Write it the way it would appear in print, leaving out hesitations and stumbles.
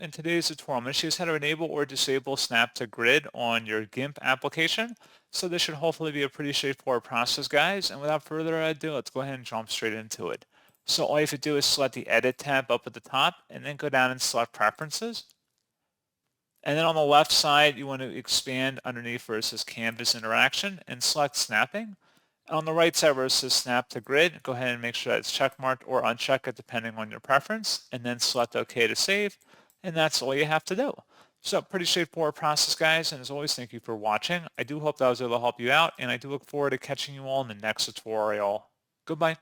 In today's tutorial, I'm going to show you how to enable or disable Snap to Grid on your GIMP application. So this should hopefully be a pretty straightforward process, guys. And without further ado, let's go ahead and jump straight into it. So all you have to do is select the Edit tab up at the top and then go down and select Preferences. And then on the left side, you want to expand underneath where it says Canvas Interaction and select Snapping. On the right side where it says Snap to Grid, go ahead and make sure that it's checkmarked or uncheck it depending on your preference, and then select OK to save, and that's all you have to do. So pretty straightforward process, guys, and as always, thank you for watching. I do hope that was able to help you out, and I do look forward to catching you all in the next tutorial. Goodbye.